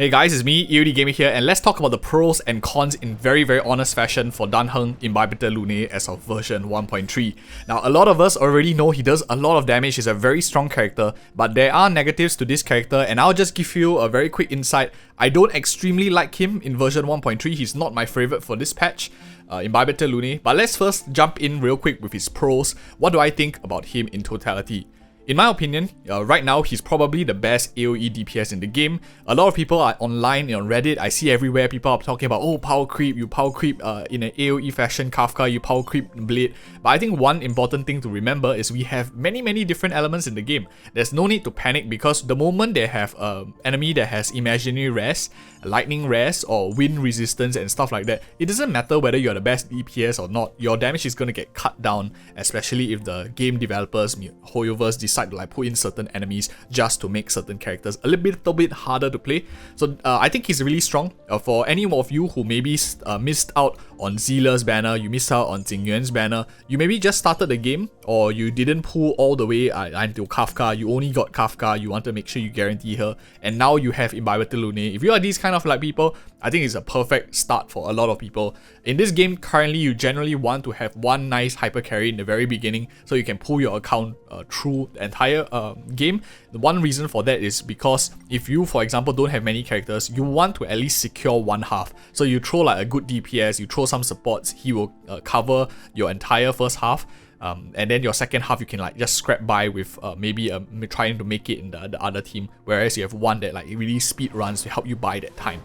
Hey guys, it's me, EODGamer here, and let's talk about the pros and cons in very honest fashion for Dan Heng Imbibitor Lunae as of version 1.3. Now, a lot of us already know he does a lot of damage, he's a very strong character, but there are negatives to this character, and I'll just give you a very quick insight. I don't extremely like him in version 1.3, he's not my favorite for this patch, Imbibitor Lunae, but let's first jump in real quick with his pros. What do I think about him in totality? In my opinion, right now he's probably the best AoE DPS in the game. A lot of people are online on Reddit, I see everywhere people are talking about, oh, power creep, you power creep in an AoE fashion, Kafka, you power creep Blade. But I think one important thing to remember is we have many different elements in the game. There's no need to panic because the moment they have an enemy that has imaginary res, lightning res, or wind resistance and stuff like that, it doesn't matter whether you're the best DPS or not, your damage is going to get cut down, especially if the game developers, Hoyoverse, decide to put in certain enemies just to make certain characters a little bit harder to play. So I think he's really strong. For any of you who maybe missed out on Zila's banner, you missed out on Jingyuan's banner, you maybe just started the game or you didn't pull all the way until Kafka, you only got Kafka, you want to make sure you guarantee her, and now you have Imbibitor Lunae. If you are these kind of people, I think it's a perfect start for a lot of people. In this game, currently you generally want to have one nice hyper carry in the very beginning so you can pull your account through the entire game. The one reason for that is because if you, for example, don't have many characters, you want to at least secure one half. So you throw a good DPS, you throw some supports, he will cover your entire first half. And then your second half you can just scrap by with maybe trying to make it in the other team, whereas you have one that really speed runs to help you buy that time.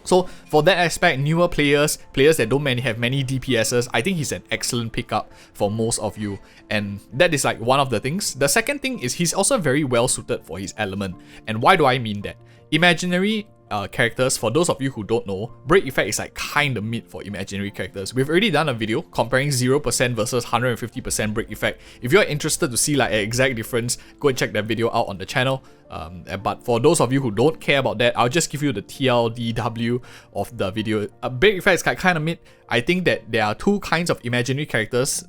So for that aspect, newer players that don't have many DPSs, I think he's an excellent pickup for most of you, and that is one of the things. The second thing is he's also very well suited for his element. And why do I mean that? Imaginary characters, for those of you who don't know, break effect is kinda mid for imaginary characters. We've already done a video comparing 0% versus 150% break effect. If you're interested to see an exact difference, go and check that video out on the channel. But for those of you who don't care about that, I'll just give you the TLDW of the video. Break effect is kinda mid. I think that there are two kinds of imaginary characters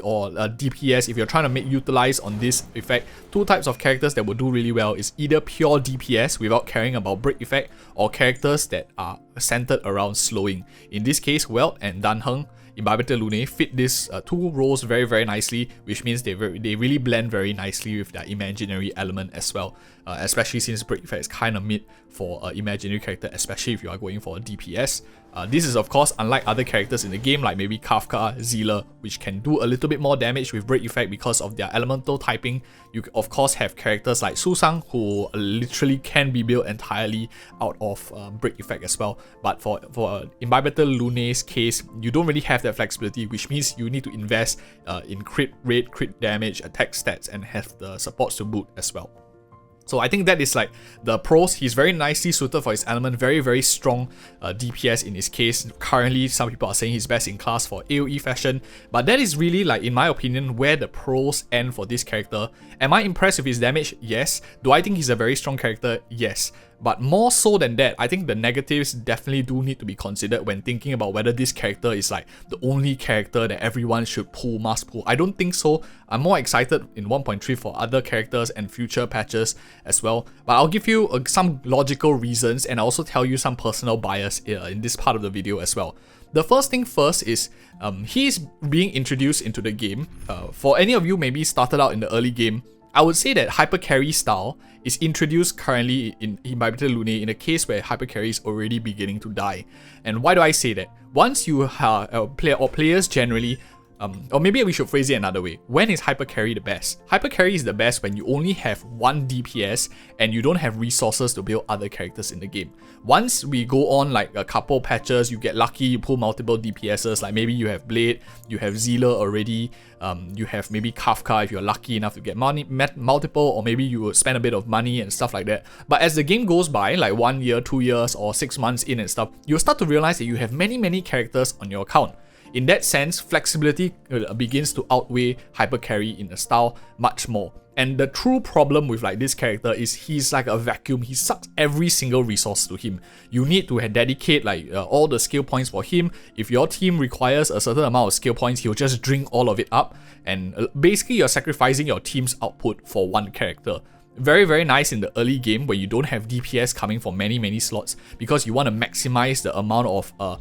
or DPS. If you're trying to utilize on this effect, two types of characters that will do really well is either pure DPS without caring about break effect, or characters that are centered around slowing. In this case, Welt and Dan Heng Imbibitor Lunae fit these two roles very nicely, which means they really blend very nicely with their imaginary element as well, especially since break effect is kinda mid for an imaginary character, especially if you are going for a DPS. This is of course unlike other characters in the game like maybe Kafka, Zila, which can do a little bit more damage with break effect because of their elemental typing. You of course have characters like Susang who literally can be built entirely out of break effect as well. But for Imbibitor Lunae's case, you don't really have that flexibility, which means you need to invest in crit rate, crit damage, attack stats, and have the supports to boot as well. So I think that is the pros. He's very nicely suited for his element, very strong DPS in his case. Currently, some people are saying he's best in class for AoE fashion, but that is really in my opinion, where the pros end for this character. Am I impressed with his damage? Yes. Do I think he's a very strong character? Yes. But more so than that, I think the negatives definitely do need to be considered when thinking about whether this character is the only character that everyone should must pull. I don't think so. I'm more excited in 1.3 for other characters and future patches as well. But I'll give you some logical reasons and also tell you some personal bias in this part of the video as well. The first thing first is he's being introduced into the game. For any of you maybe started out in the early game, I would say that hyper carry style is introduced currently in Imbibitor Lunae in a case where hyper carry is already beginning to die. And why do I say that? Once you have players generally, or maybe we should phrase it another way. When is hyper carry the best? Hyper carry is the best when you only have one DPS and you don't have resources to build other characters in the game. Once we go on a couple patches, you get lucky, you pull multiple DPSs, maybe you have Blade, you have Zila already, you have maybe Kafka if you're lucky enough to get multiple, or maybe you would spend a bit of money and stuff like that. But as the game goes by, 1 year, 2 years, or 6 months in and stuff, you'll start to realize that you have many characters on your account. In that sense, flexibility begins to outweigh hyper carry in the style much more. And the true problem with this character is he's like a vacuum. He sucks every single resource to him. You need to dedicate all the skill points for him. If your team requires a certain amount of skill points, he'll just drink all of it up. And basically you're sacrificing your team's output for one character. Very, very nice in the early game where you don't have DPS coming from many slots, because you want to maximize the amount of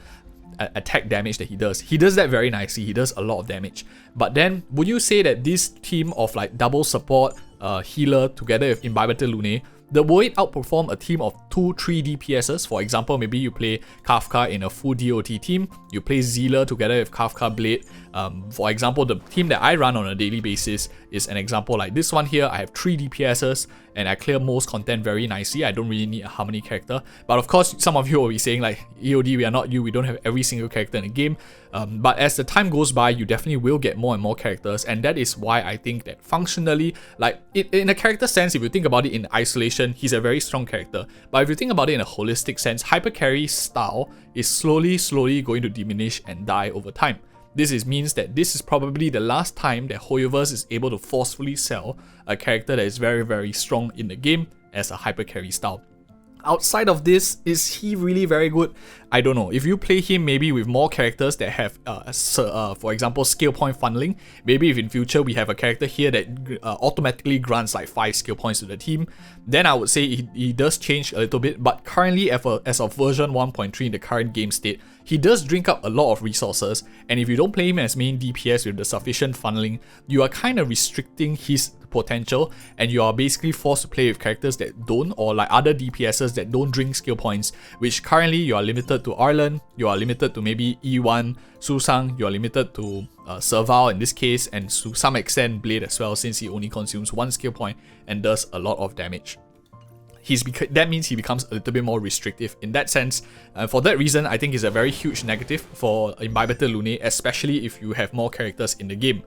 attack damage that he does. He does that very nicely. He does a lot of damage. But then, would you say that this team of like double support, healer together with Imbibitor Lunae, will it outperform a team of 2-3 DPSs? For example, maybe you play Kafka in a full DOT team, you play Zealer together with Kafka Blade. For example, the team that I run on a daily basis is an example like this one here. I have 3 DPSs and I clear most content very nicely. I don't really need a harmony character. But of course, some of you will be saying like, EOD, we are not you, we don't have every single character in the game. But as the time goes by, you definitely will get more and more characters, and that is why I think that functionally, like in a character sense, if you think about it in isolation, he's a very strong character. But if you think about it in a holistic sense, hyper carry style is slowly going to diminish and die over time. This means that this is probably the last time that Hoyoverse is able to forcefully sell a character that is very strong in the game as a hyper carry style. Outside of this, is he really very good? I don't know. If you play him maybe with more characters that have, for example, skill point funneling, maybe if in future we have a character here that automatically grants like 5 skill points to the team, then I would say he does change a little bit. But currently, as of version 1.3 in the current game state, he does drink up a lot of resources, and if you don't play him as main DPS with the sufficient funneling, you are kind of restricting his potential, and you are basically forced to play with characters that don't, or like other DPSs that don't drink skill points, which currently you are limited to Arlen, you are limited to maybe E1, Susang, you are limited to Serval in this case, and to some extent Blade as well, since he only consumes 1 skill point and does a lot of damage. That means he becomes a little bit more restrictive in that sense. For that reason, I think it's a very huge negative for Imbibitor Lunae, especially if you have more characters in the game.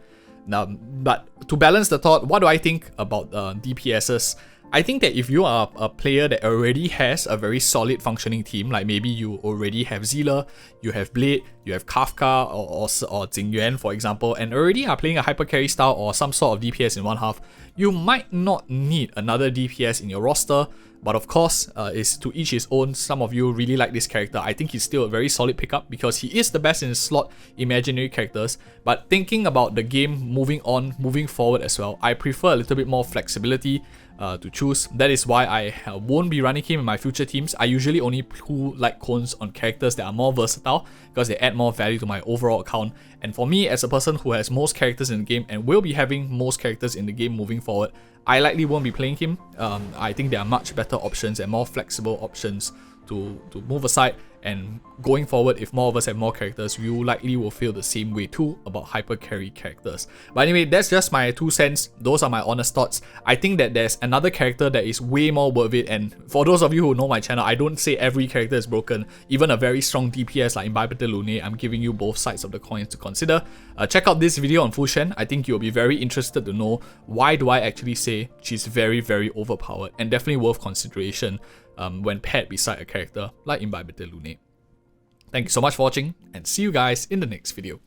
Now, but to balance the thought, what do I think about DPSs? I think that if you are a player that already has a very solid functioning team, like maybe you already have Zealer, you have Blade, you have Kafka or Jingyuan, for example, and already are playing a hyper carry style or some sort of DPS in one half, you might not need another DPS in your roster. But of course, it's to each his own. Some of you really like this character. I think he's still a very solid pickup because he is the best in his slot imaginary characters. But thinking about the game moving forward as well, I prefer a little bit more flexibility to choose. That is why I won't be running him in my future teams. I usually only pull light cones on characters that are more versatile because they add more value to my overall account. And for me, as a person who has most characters in the game and will be having most characters in the game moving forward, I likely won't be playing him. I think there are much better options and more flexible options to move aside, and going forward, if more of us have more characters, you likely will feel the same way too about hyper carry characters. But anyway, that's just my 2 cents. Those are my honest thoughts. I think that there's another character that is way more worth it, and for those of you who know my channel, I don't say every character is broken. Even a very strong DPS like Imbibitor Lunae, I'm giving you both sides of the coins to consider. Check out this video on Fucc. I think you'll be very interested to know why do I actually say she's very overpowered, and definitely worth consideration when paired beside a character like Imbibitor Lunae. Thank you so much for watching, and see you guys in the next video.